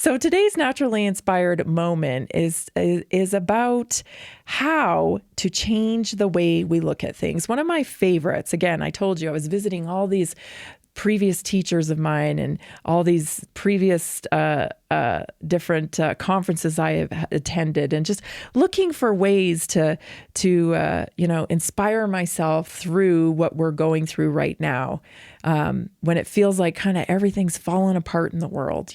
So today's naturally inspired moment is about how to change the way we look at things. One of my favorites, again, I told you I was visiting all these previous teachers of mine and all these previous different conferences I have attended, and just looking for ways to inspire myself through what we're going through right now, when it feels like kind of everything's fallen apart in the world,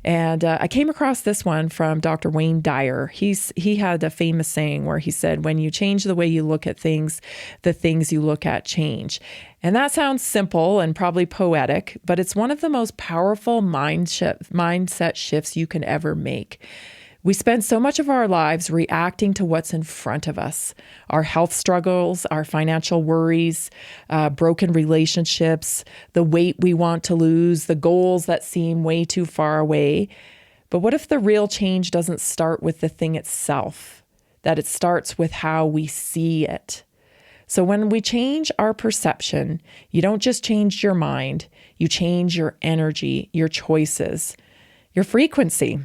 And I came across this one from Dr. Wayne Dyer. He had a famous saying where he said, "When you change the way you look at things, the things you look at change." And that sounds simple and probably poetic, but it's one of the most powerful mindset shifts you can ever make. We spend so much of our lives reacting to what's in front of us, our health struggles, our financial worries, broken relationships, the weight we want to lose, the goals that seem way too far away. But what if the real change doesn't start with the thing itself, that it starts with how we see it? So when we change our perception, you don't just change your mind, you change your energy, your choices, your frequency.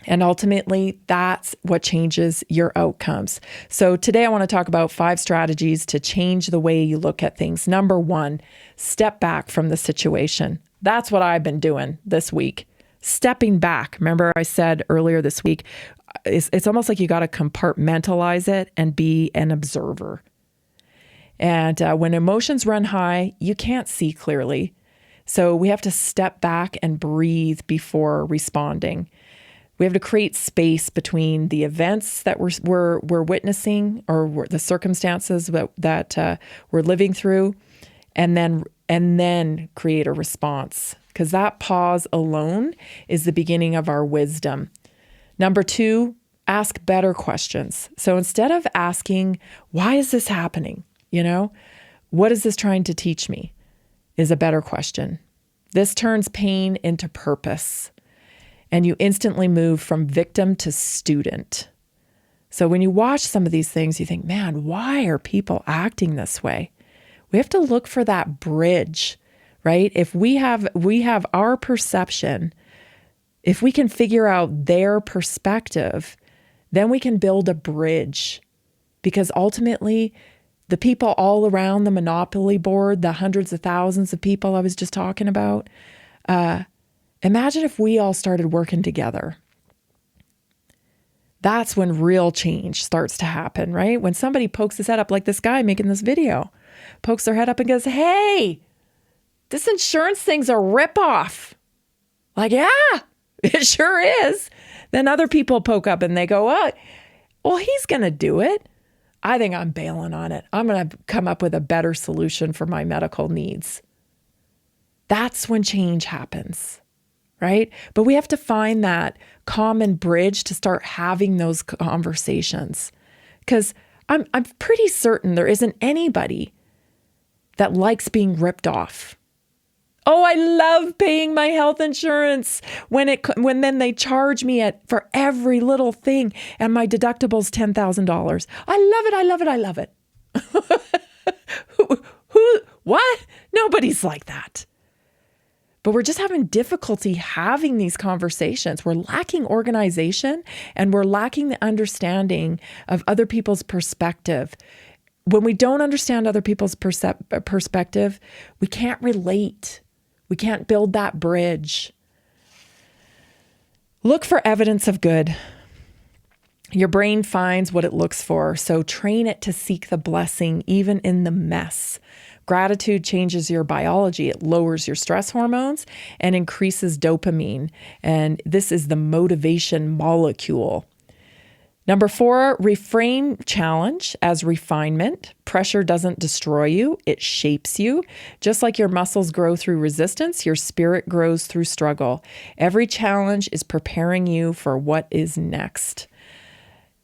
And ultimately, that's what changes your outcomes. So today I want to talk about 5 strategies to change the way you look at things. Number 1, step back from the situation. That's what I've been doing this week. Stepping back. Remember I said earlier this week, it's almost like you got to compartmentalize it and be an observer. And when emotions run high, you can't see clearly. So we have to step back and breathe before responding. We have to create space between the events that we're witnessing, or the circumstances that we're living through, and then create a response. Because that pause alone is the beginning of our wisdom. Number 2, ask better questions. So instead of asking, "Why is this happening?" What is this trying to teach me? Is a better question. This turns pain into purpose, and you instantly move from victim to student. So when you watch some of these things, you think, man, why are people acting this way? We have to look for that bridge, right? If we have our perception, if we can figure out their perspective, then we can build a bridge, because ultimately, the people all around the monopoly board, the hundreds of thousands of people I was just talking about, imagine if we all started working together. That's when real change starts to happen, right? When somebody pokes his head up, like this guy making this video, pokes their head up and goes, "Hey, this insurance thing's a ripoff." Like, yeah, it sure is. Then other people poke up and they go, "Oh, well, he's going to do it. I think I'm bailing on it. I'm going to come up with a better solution for my medical needs." That's when change happens, right? But we have to find that common bridge to start having those conversations. Because I'm pretty certain there isn't anybody that likes being ripped off. Oh, I love paying my health insurance when then they charge me for every little thing, and my deductible's $10,000. I love it. I love it. I love it. What? Nobody's like that. But we're just having difficulty having these conversations. We're lacking organization, and we're lacking the understanding of other people's perspective. When we don't understand other people's perspective, we can't relate. We can't build that bridge. Look for evidence of good. Your brain finds what it looks for, so train it to seek the blessing even in the mess. Gratitude changes your biology. It lowers your stress hormones and increases dopamine. And this is the motivation molecule. Number 4, reframe challenge as refinement. Pressure doesn't destroy you, it shapes you. Just like your muscles grow through resistance, your spirit grows through struggle. Every challenge is preparing you for what is next.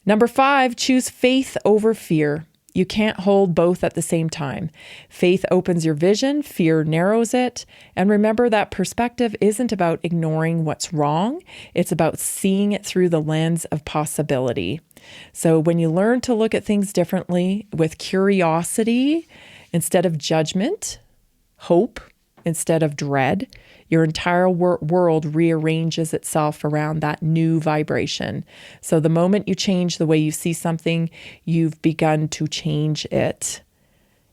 Number 5, choose faith over fear. You can't hold both at the same time. Faith opens your vision, fear narrows it. And remember that perspective isn't about ignoring what's wrong. It's about seeing it through the lens of possibility. So when you learn to look at things differently with curiosity instead of judgment, hope instead of dread, your entire world rearranges itself around that new vibration. So the moment you change the way you see something, you've begun to change it.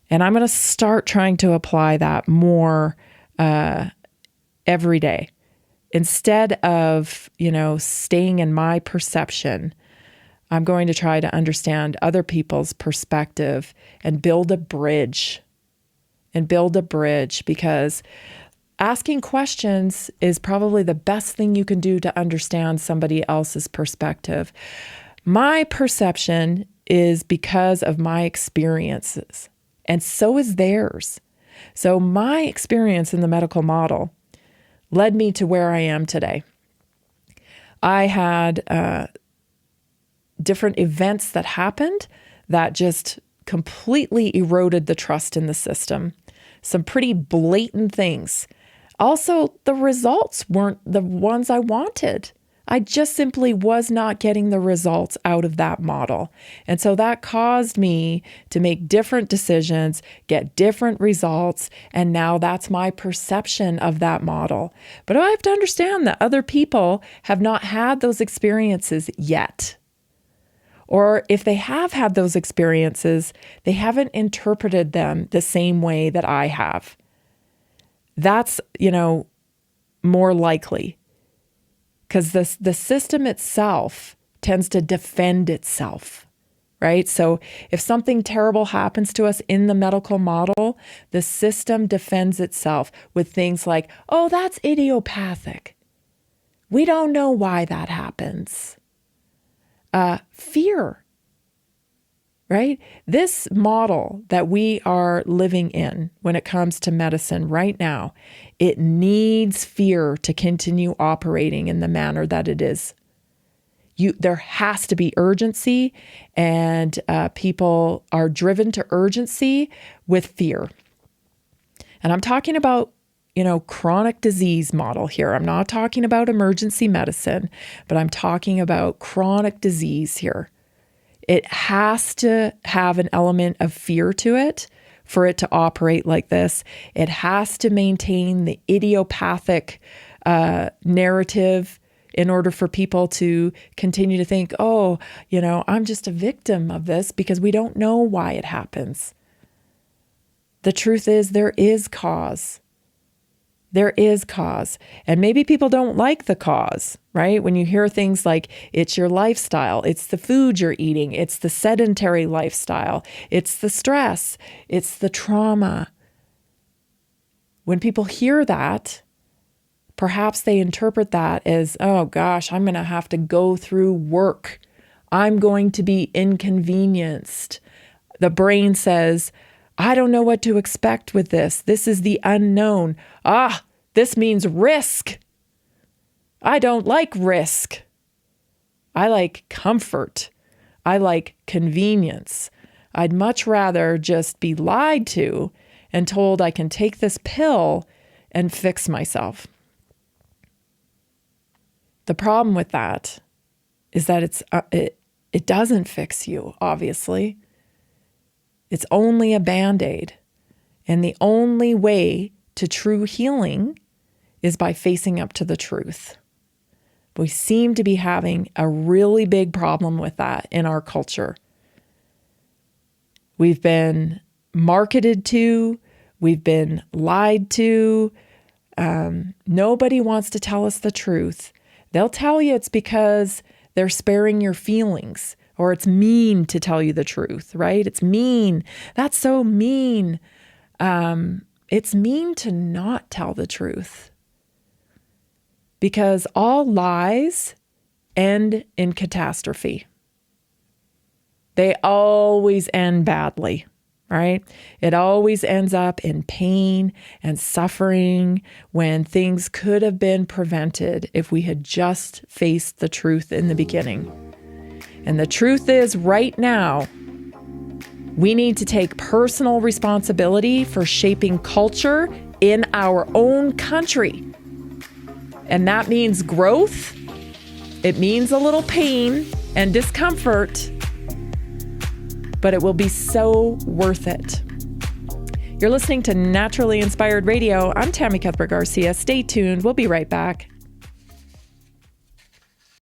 And I'm going to start trying to apply that more every day. Instead of, staying in my perception, I'm going to try to understand other people's perspective and build a bridge. Because asking questions is probably the best thing you can do to understand somebody else's perspective. My perception is because of my experiences, and so is theirs. So my experience in the medical model led me to where I am today. I had different events that happened that just completely eroded the trust in the system. Some pretty blatant things. Also, the results weren't the ones I wanted. I just simply was not getting the results out of that model. And so that caused me to make different decisions, get different results, and now that's my perception of that model. But I have to understand that other people have not had those experiences yet. Or if they have had those experiences, they haven't interpreted them the same way that I have. That's, more likely. Because the system itself tends to defend itself, right? So if something terrible happens to us in the medical model, the system defends itself with things like, oh, that's idiopathic. We don't know why that happens. Fear, right? This model that we are living in when it comes to medicine right now, it needs fear to continue operating in the manner that it is. There has to be urgency, and people are driven to urgency with fear. And I'm talking about chronic disease model here. I'm not talking about emergency medicine, but I'm talking about chronic disease here. It has to have an element of fear to it for it to operate like this. It has to maintain the idiopathic narrative in order for people to continue to think, oh, I'm just a victim of this, because we don't know why it happens. The truth is there is cause. There is cause. And maybe people don't like the cause, right? When you hear things like, it's your lifestyle, it's the food you're eating, it's the sedentary lifestyle, it's the stress, it's the trauma. When people hear that, perhaps they interpret that as, oh gosh, I'm going to have to go through work. I'm going to be inconvenienced. The brain says, I don't know what to expect with this. This is the unknown. This means risk. I don't like risk. I like comfort. I like convenience. I'd much rather just be lied to and told I can take this pill and fix myself. The problem with that is that it doesn't fix you, obviously. It's only a Band-Aid. And the only way to true healing is by facing up to the truth. We seem to be having a really big problem with that in our culture. We've been marketed to, we've been lied to. Nobody wants to tell us the truth. They'll tell you it's because they're sparing your feelings, or it's mean to tell you the truth, right? It's mean. That's so mean. It's mean to not tell the truth, because all lies end in catastrophe. They always end badly, right? It always ends up in pain and suffering when things could have been prevented if we had just faced the truth in the beginning. And the truth is, right now, we need to take personal responsibility for shaping culture in our own country. And that means growth. It means a little pain and discomfort, but it will be so worth it. You're listening to Naturally Inspired Radio. I'm Tammy Cuthbert Garcia. Stay tuned. We'll be right back.